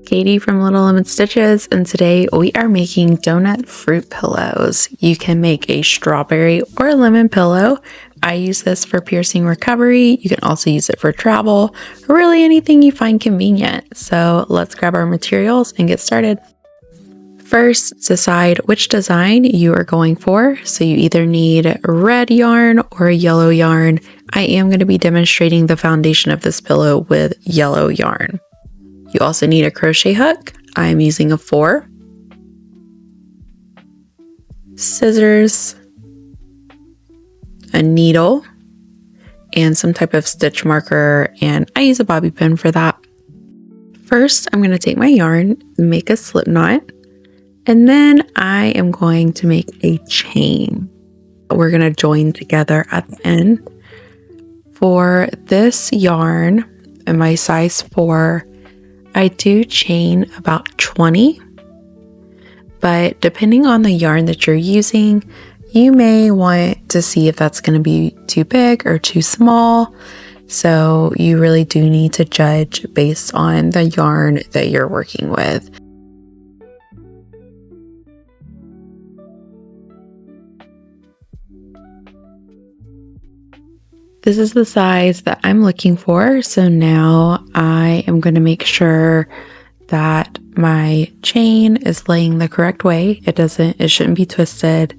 Katie from Little Lemon Stitches, and today we are making donut fruit pillows. You can make a strawberry or a lemon pillow. I use this for piercing recovery. You can also use it for travel, or really anything you find convenient. So let's grab our materials and get started. First, decide which design you are going for. So you either need red yarn or yellow yarn. I am going to be demonstrating the foundation of this pillow with yellow yarn. You also need a crochet hook. I'm using a 4, scissors, a needle, and some type of stitch marker, and I use a bobby pin for that. First, I'm going to take my yarn, make a slip knot, and then I am going to make a chain. We're going to join together at the end. For this yarn and my size 4, I do chain about 20, but depending on the yarn that you're using, you may want to see if that's going to be too big or too small. So you really do need to judge based on the yarn that you're working with. This is the size that I'm looking for. So now I am going to make sure that my chain is laying the correct way. It shouldn't be twisted.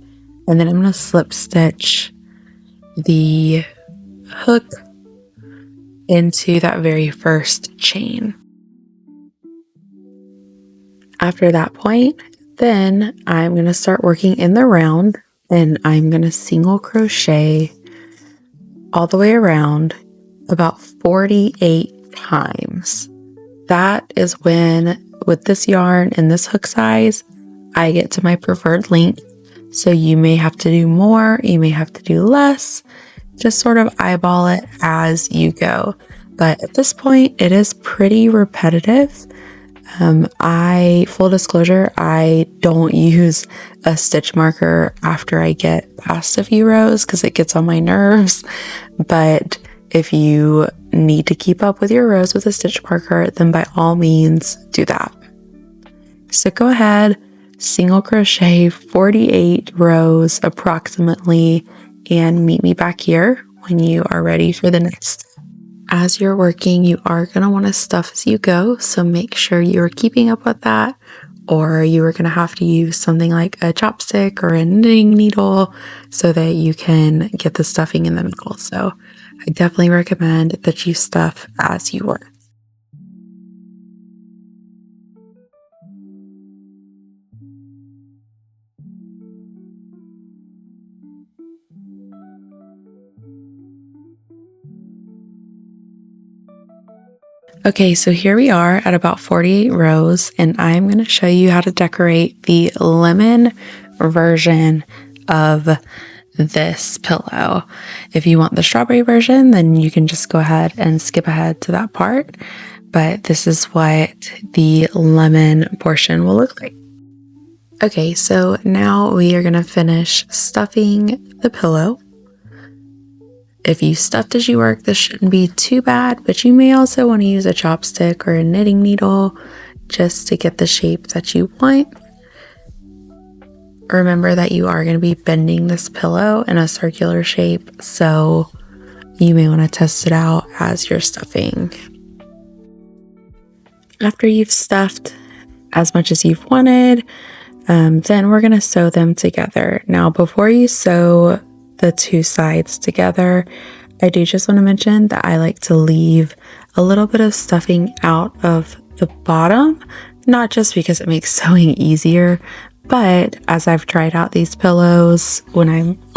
And then I'm going to slip stitch the hook into that very first chain. After that point, then I'm going to start working in the round, and I'm going to single crochet all the way around about 48 times. That is when, with this yarn and this hook size, I get to my preferred length. So you may have to do more, you may have to do less, just sort of eyeball it as you go. But at this point, it is pretty repetitive. Full disclosure, I don't use a stitch marker after I get past a few rows because it gets on my nerves. But if you need to keep up with your rows with a stitch marker, then by all means do that. So go ahead, single crochet 48 rows approximately, and meet me back here when you are ready for the next. As you're working, you are going to want to stuff as you go, so make sure you're keeping up with that, or you are going to have to use something like a chopstick or a knitting needle so that you can get the stuffing in the middle. So I definitely recommend that you stuff as you work. Okay, so here we are at about 48 rows, and I'm going to show you how to decorate the lemon version of this pillow. If you want the strawberry version, then you can just go ahead and skip ahead to that part. But this is what the lemon portion will look like. Okay, so now we are going to finish stuffing the pillow. If you stuffed as you work, this shouldn't be too bad, but you may also want to use a chopstick or a knitting needle just to get the shape that you want. Remember that you are going to be bending this pillow in a circular shape, so you may want to test it out as you're stuffing. After you've stuffed as much as you've wanted, then we're going to sew them together. Now, before you sew the two sides together, I do just want to mention that I like to leave a little bit of stuffing out of the bottom, not just because it makes sewing easier, but as I've tried out these pillows,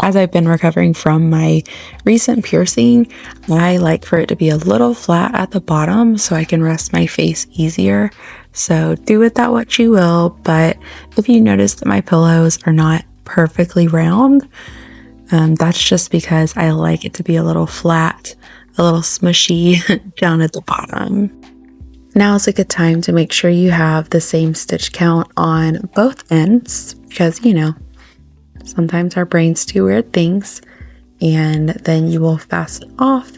as I've been recovering from my recent piercing, I like for it to be a little flat at the bottom so I can rest my face easier. So do with that what you will, but if you notice that my pillows are not perfectly round, that's just because I like it to be a little flat, a little smushy down at the bottom. Now is a good time to make sure you have the same stitch count on both ends because, sometimes our brains do weird things, and then you will fasten off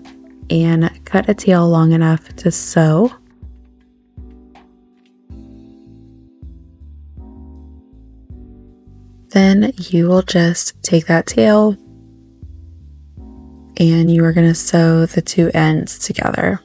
and cut a tail long enough to sew. Then you will just take that tail and you are going to sew the two ends together.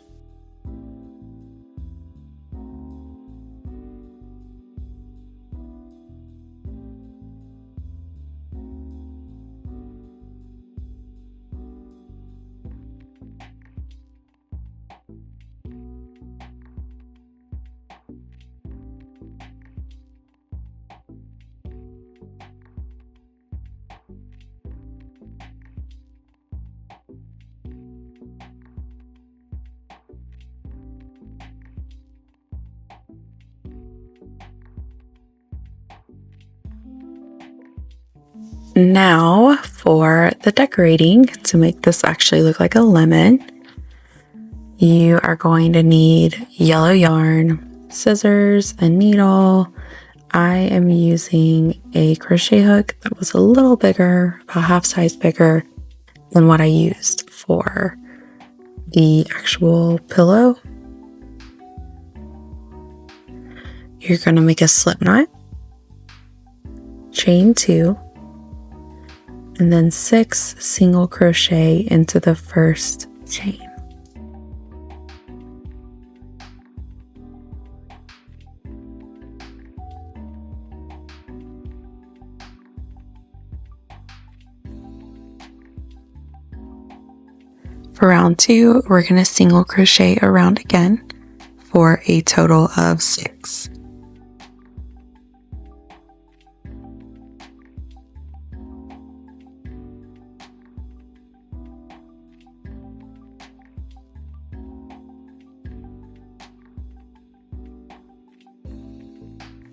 Now for the decorating, to make this actually look like a lemon, you are going to need yellow yarn, scissors, a needle. I am using a crochet hook that was a little bigger, about half size bigger than what I used for the actual pillow. You're going to make a slip knot, chain 2, and then 6 single crochet into the first chain. For round 2, we're going to single crochet around again for a total of 6.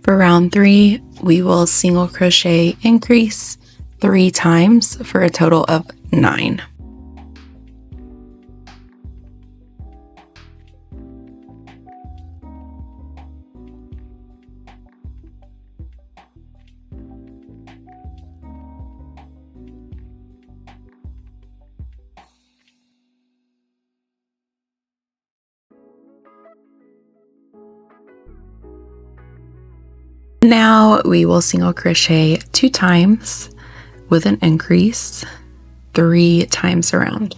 For round 3, we will single crochet increase 3 times for a total of 9. Now we will single crochet 2 times with an increase 3 times around.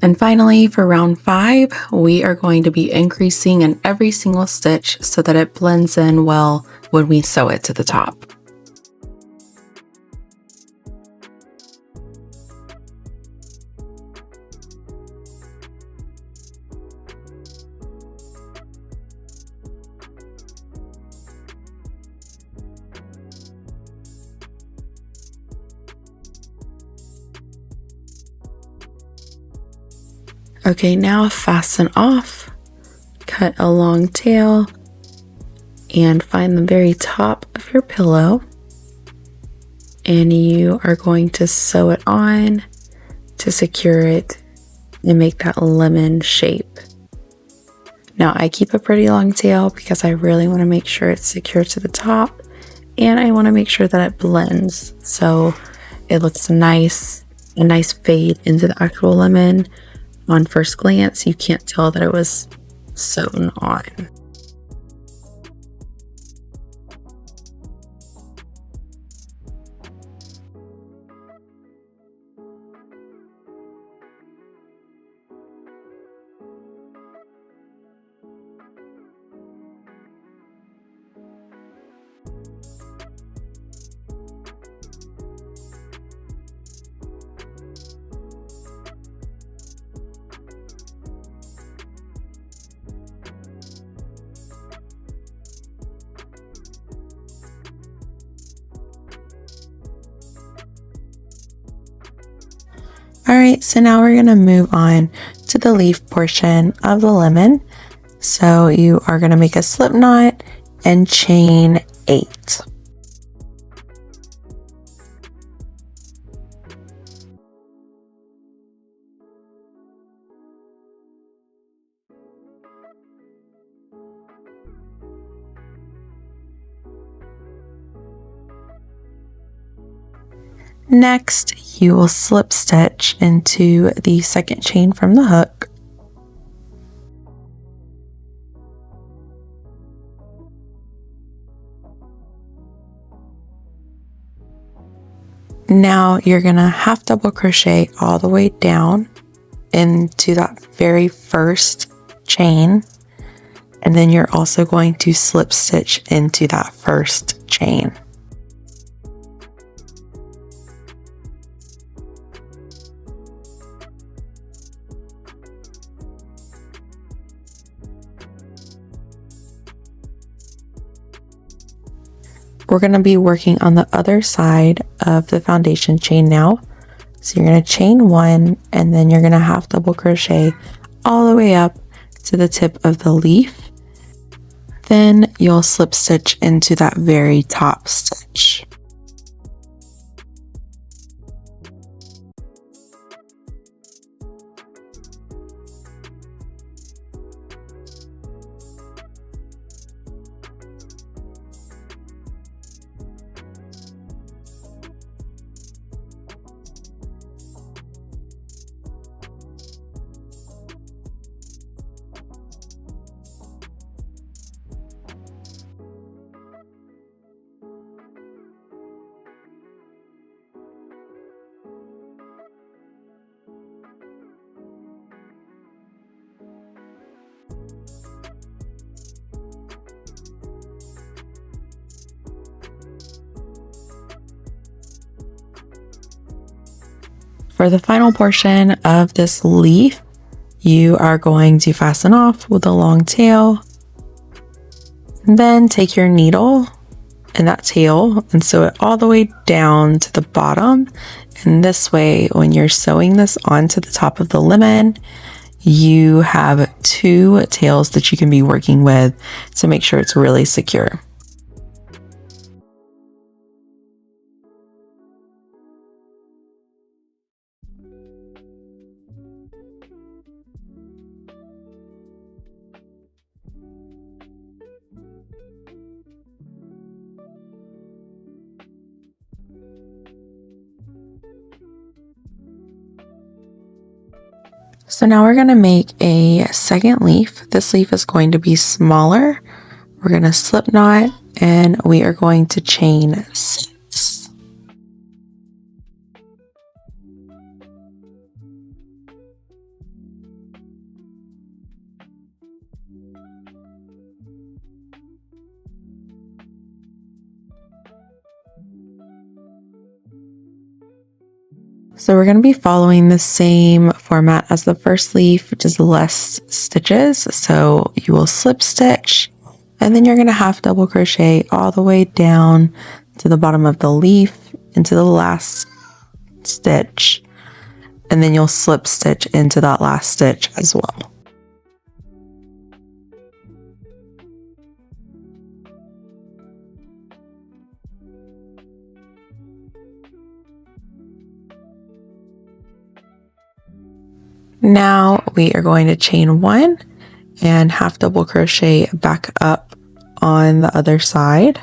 And finally, for round 5, we are going to be increasing in every single stitch so that it blends in well when we sew it to the top. Okay, now fasten off, cut a long tail, and find the very top of your pillow. And you are going to sew it on to secure it and make that lemon shape. Now I keep a pretty long tail because I really want to make sure it's secure to the top, and I want to make sure that it blends so it looks nice, a nice fade into the actual lemon. On first glance, you can't tell that it was sewn on. Alright, so now we're going to move on to the leaf portion of the lemon. So you are going to make a slip knot and chain 8. Next, you will slip stitch into the second chain from the hook. Now you're gonna half double crochet all the way down into that very first chain, and then you're also going to slip stitch into that first chain. We're going to be working on the other side of the foundation chain now. So you're going to chain one, and then you're going to half double crochet all the way up to the tip of the leaf. Then you'll slip stitch into that very top stitch. For the final portion of this leaf, you are going to fasten off with a long tail. And then take your needle and that tail and sew it all the way down to the bottom. And this way, when you're sewing this onto the top of the lemon, you have two tails that you can be working with to make sure it's really secure. So now we're going to make a second leaf. This leaf is going to be smaller. We're going to slip knot and we are going to chain 6. So we're going to be following the same format as the first leaf, which is less stitches. So you will slip stitch, and then you're going to half double crochet all the way down to the bottom of the leaf into the last stitch, and then you'll slip stitch into that last stitch as well. Now we are going to chain 1 and half double crochet back up on the other side.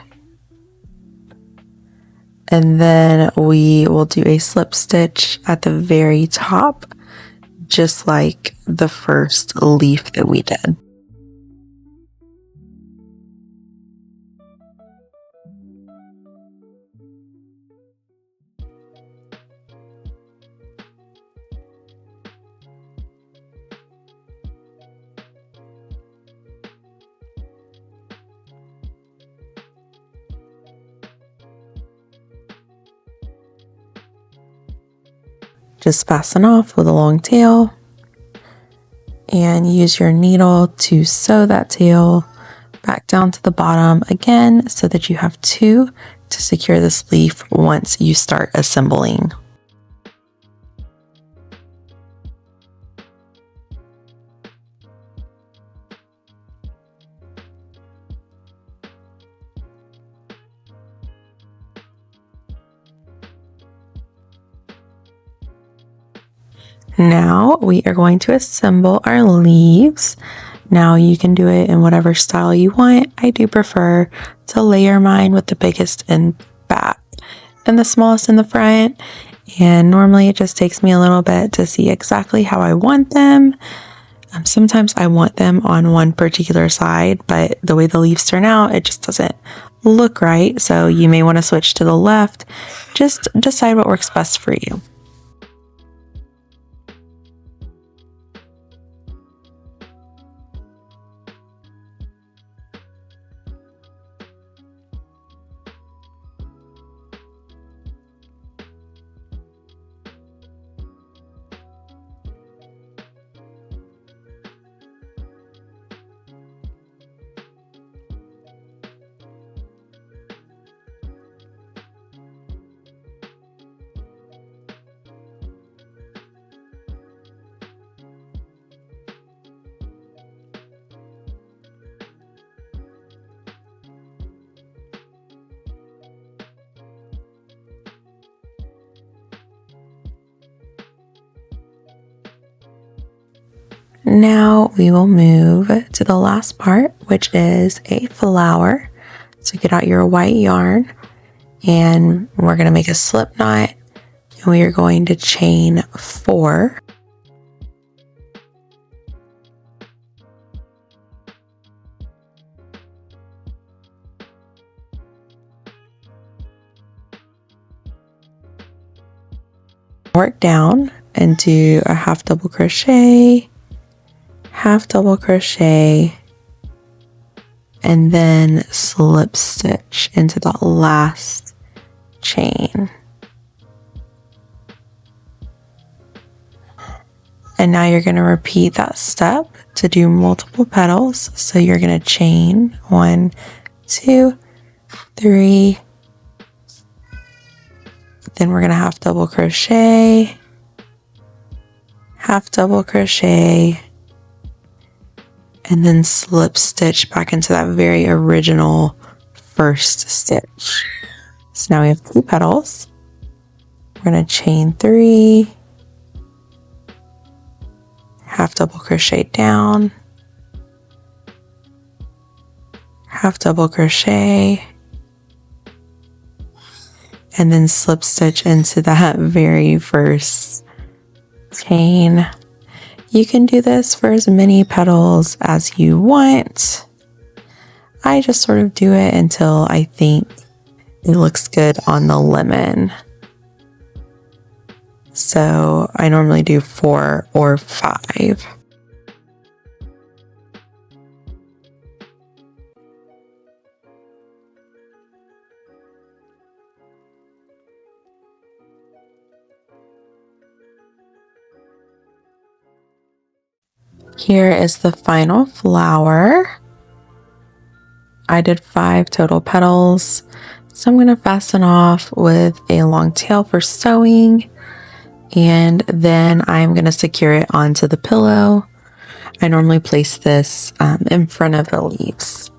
And then we will do a slip stitch at the very top, just like the first leaf that we did. Just fasten off with a long tail and use your needle to sew that tail back down to the bottom again so that you have 2 to secure this leaf once you start assembling. Now we are going to assemble our leaves. Now you can do it in whatever style you want. I do prefer to layer mine with the biggest end back and the smallest in the front. And normally it just takes me a little bit to see exactly how I want them. Sometimes I want them on one particular side, but the way the leaves turn out, it just doesn't look right. So you may want to switch to the left. Just decide what works best for you. Now we will move to the last part, which is a flower. So get out your white yarn and we're going to make a slip knot, and we are going to chain 4. Work down and do a half double crochet, half double crochet, and then slip stitch into the last chain. And now you're going to repeat that step to do multiple petals. So you're going to chain 1, 2, 3. Then we're going to half double crochet, half double crochet, and then slip stitch back into that very original first stitch. So now we have 2 petals. We're going to chain 3, half double crochet down, half double crochet, and then slip stitch into that very first chain. You can do this for as many petals as you want. I just sort of do it until I think it looks good on the lemon. So I normally do 4 or 5. Here is the final flower. I did 5 total petals. So I'm going to fasten off with a long tail for sewing. And then I'm going to secure it onto the pillow. I normally place this in front of the leaves.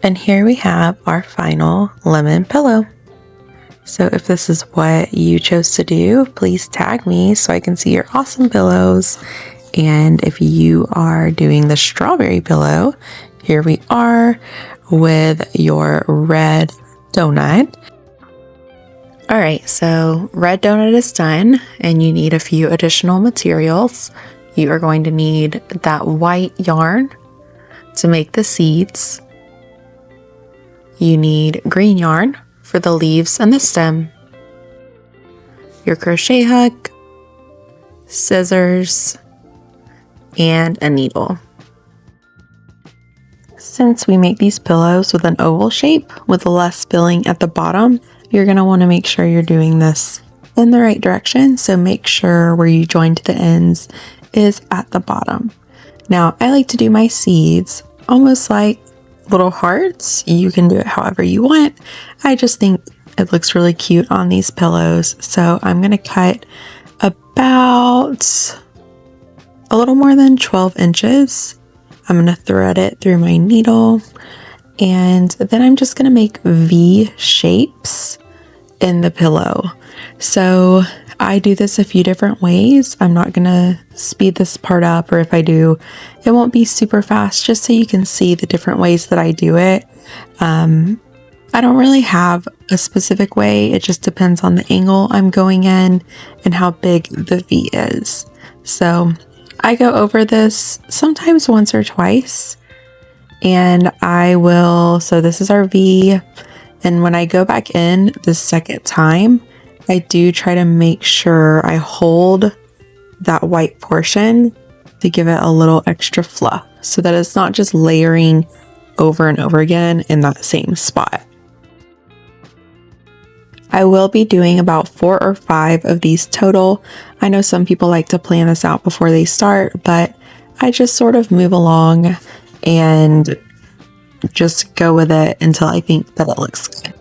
And here we have our final lemon pillow. So if this is what you chose to do, please tag me so I can see your awesome pillows. And if you are doing the strawberry pillow, here we are with your red donut. All right, so red donut is done, and you need a few additional materials. You are going to need that white yarn to make the seeds. You need green yarn for the leaves and the stem, your crochet hook, scissors, and a needle. Since we make these pillows with an oval shape with less filling at the bottom, you're going to want to make sure you're doing this in the right direction. So make sure where you join to the ends is at the bottom. Now I like to do my seeds almost like little hearts. You can do it however you want. I just think it looks really cute on these pillows. So I'm going to cut about a little more than 12 inches. I'm going to thread it through my needle, and then I'm just going to make V shapes in the pillow. So I do this a few different ways. I'm not going to speed this part up, or if I do, it won't be super fast, just so you can see the different ways that I do it. I don't really have a specific way. It just depends on the angle I'm going in and how big the V is. So I go over this sometimes once or twice, and I will, so this is our V, and when I go back in the second time, I do try to make sure I hold that white portion to give it a little extra fluff so that it's not just layering over and over again in that same spot. I will be doing about 4 or 5 of these total. I know some people like to plan this out before they start, but I just sort of move along and just go with it until I think that it looks good.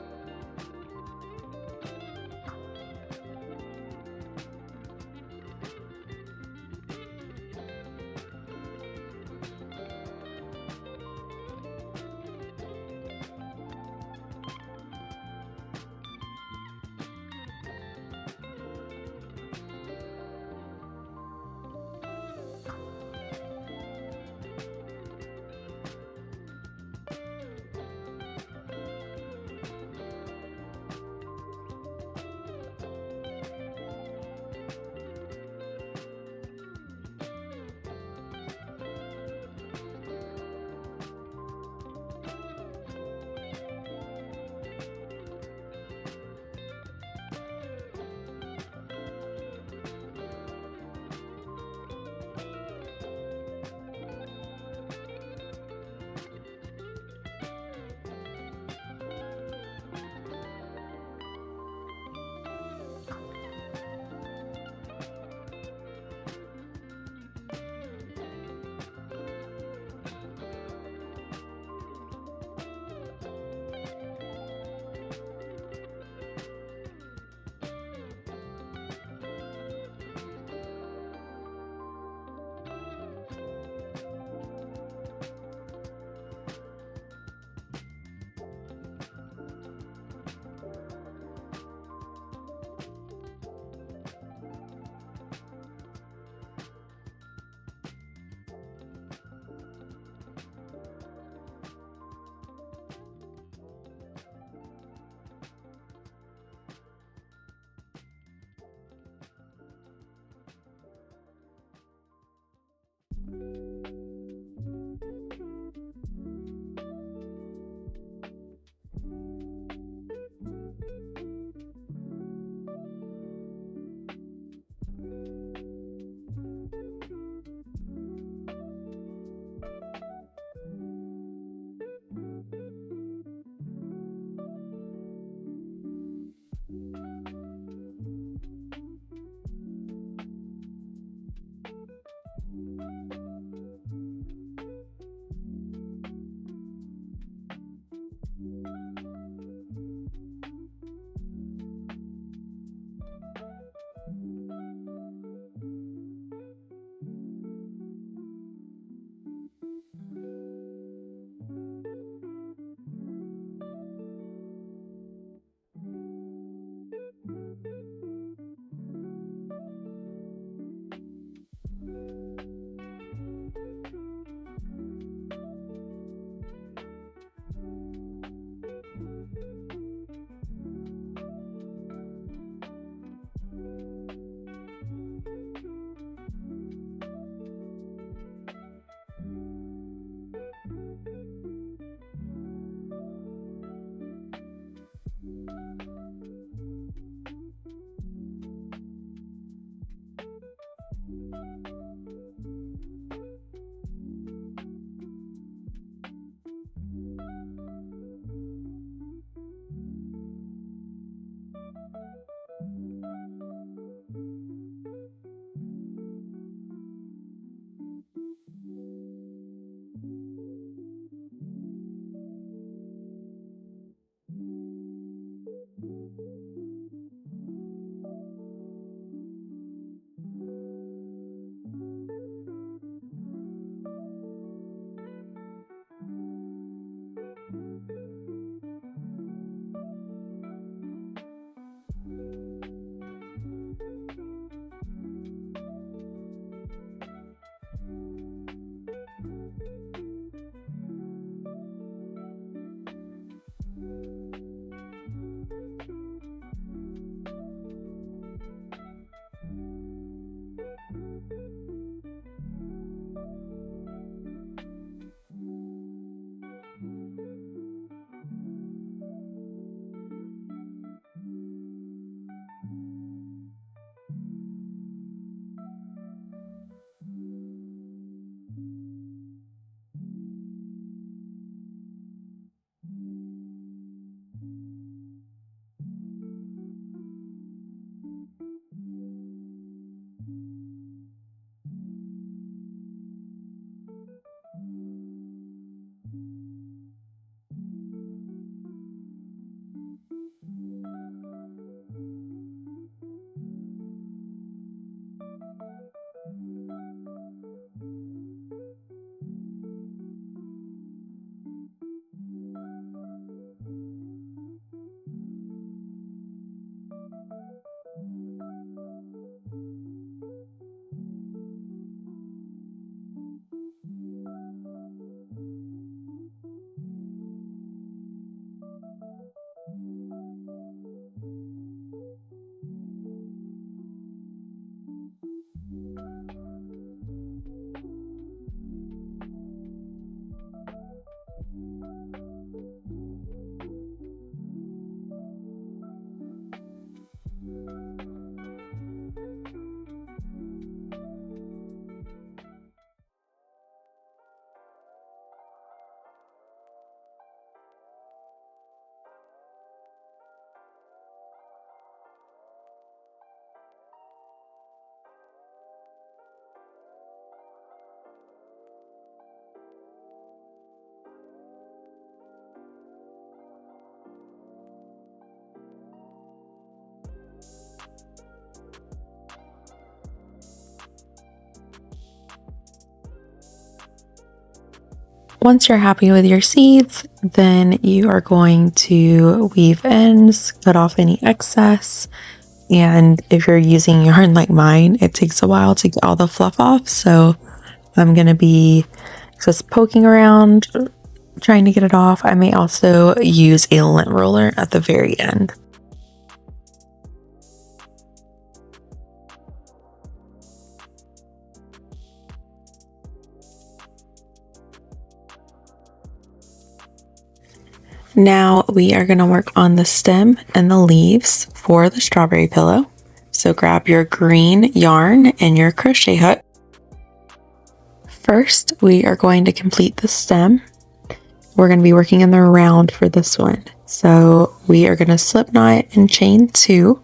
Once you're happy with your seeds, then you are going to weave ends, cut off any excess. And if you're using yarn like mine, it takes a while to get all the fluff off. So I'm going to be just poking around, trying to get it off. I may also use a lint roller at the very end. Now we are going to work on the stem and the leaves for the strawberry pillow. So grab your green yarn and your crochet hook. First, we are going to complete the stem. We're going to be working in the round for this one. So we are going to slip knot and chain 2.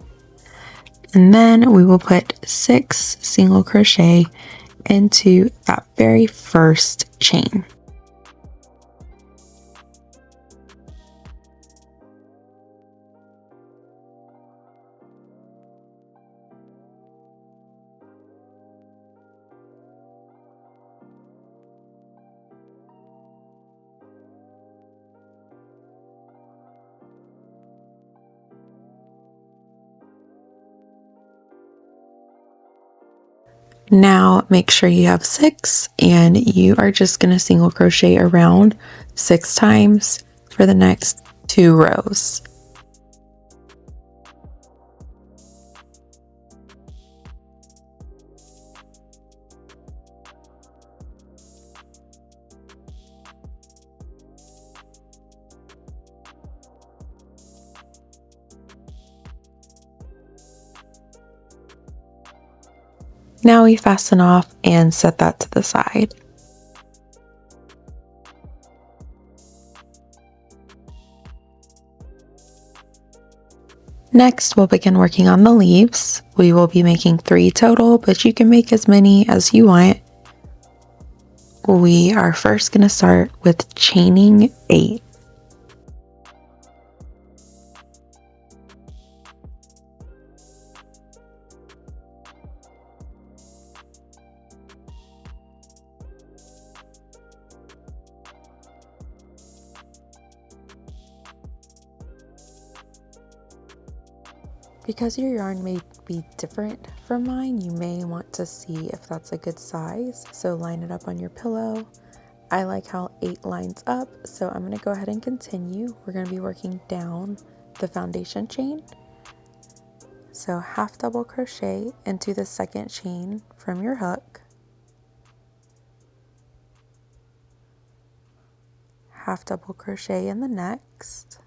And then we will put 6 single crochet into that very first chain. Now make sure you have 6, and you are just going to single crochet around 6 times for the next 2 rows. Now we fasten off and set that to the side. Next, we'll begin working on the leaves. We will be making 3 total, but you can make as many as you want. We are first going to start with chaining 8. Because your yarn may be different from mine, you may want to see if that's a good size. So line it up on your pillow. I like how 8 lines up, so I'm going to go ahead and continue. We're going to be working down the foundation chain. So half double crochet into the second chain from your hook. Half double crochet in the next.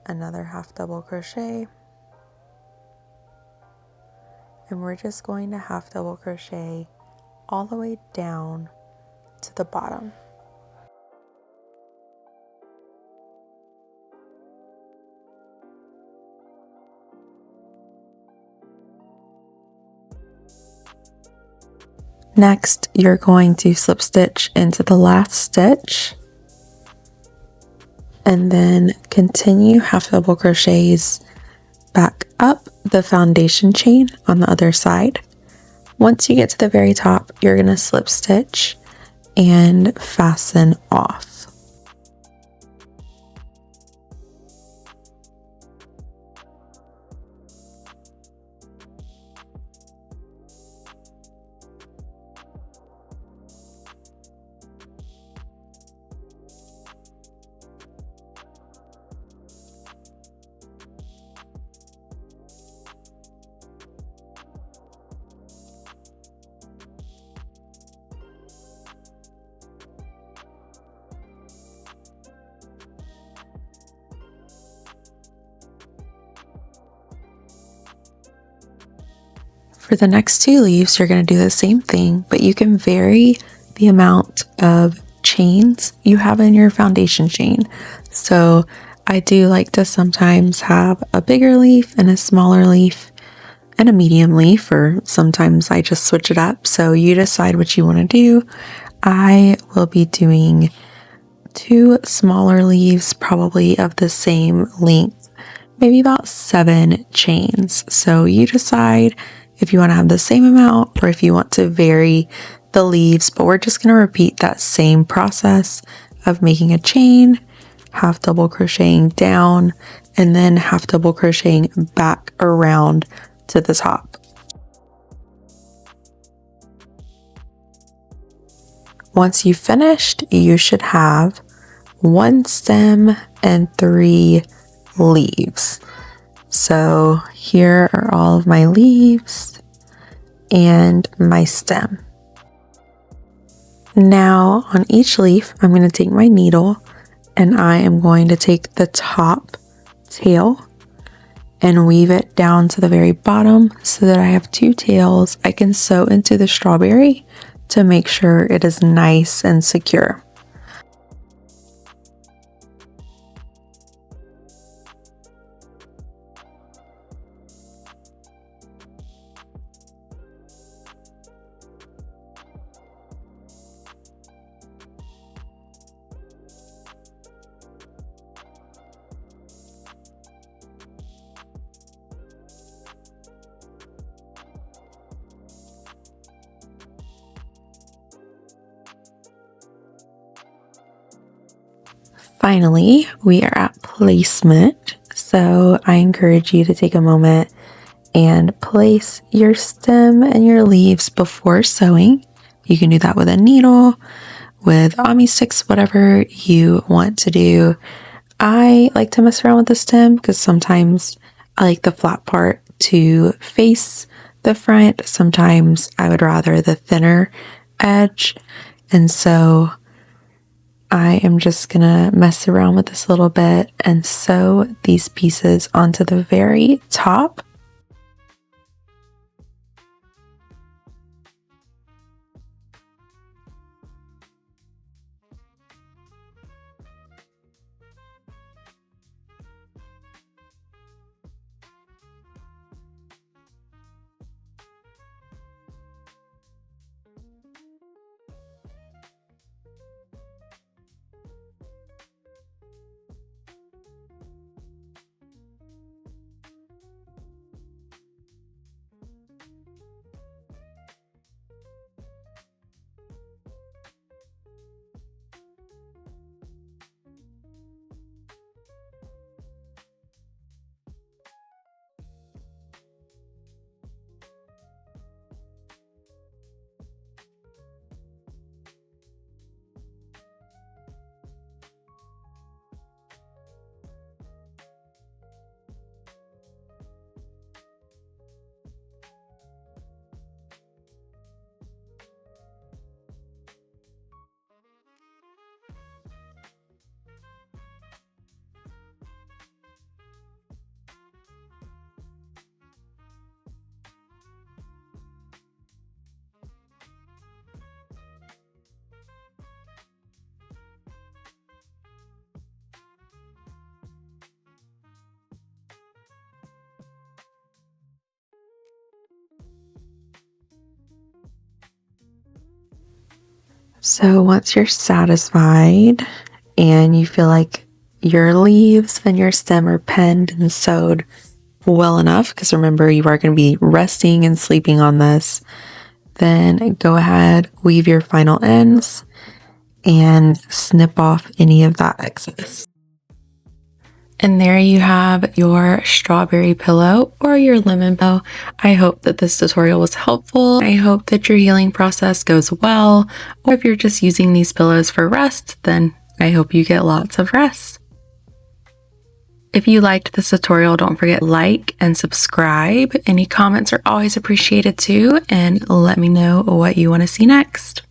Another half double crochet, and we're just going to half double crochet all the way down to the bottom. Next, you're going to slip stitch into the last stitch, and then continue half double crochets back up the foundation chain on the other side. Once you get to the very top, you're going to slip stitch and fasten off. For the next 2 leaves, you're going to do the same thing, but you can vary the amount of chains you have in your foundation chain. So I do like to sometimes have a bigger leaf and a smaller leaf and a medium leaf, or sometimes I just switch it up. So you decide what you want to do. I will be doing 2 smaller leaves, probably of the same length, maybe about 7 chains. So you decide if you want to have the same amount or if you want to vary the leaves, but we're just going to repeat that same process of making a chain, half double crocheting down, and then half double crocheting back around to the top. Once you've finished, you should have 1 stem and 3 leaves. So here are all of my leaves and my stem. Now on each leaf, I'm going to take my needle and I am going to take the top tail and weave it down to the very bottom so that I have 2 tails I can sew into the strawberry to make sure it is nice and secure. Finally, we are at placement, so I encourage you to take a moment and place your stem and your leaves before sewing. You can do that with a needle, with Ami sticks, whatever you want to do. I like to mess around with the stem because sometimes I like the flat part to face the front. Sometimes I would rather the thinner edge, and so I am just gonna mess around with this a little bit and sew these pieces onto the very top. So once you're satisfied and you feel like your leaves and your stem are penned and sewed well enough, because remember you are going to be resting and sleeping on this, then go ahead, weave your final ends and snip off any of that excess. And there you have your strawberry pillow or your lemon pillow. I hope that this tutorial was helpful. I hope that your healing process goes well. Or if you're just using these pillows for rest, then I hope you get lots of rest. If you liked this tutorial, don't forget to like and subscribe. Any comments are always appreciated too, and let me know what you want to see next.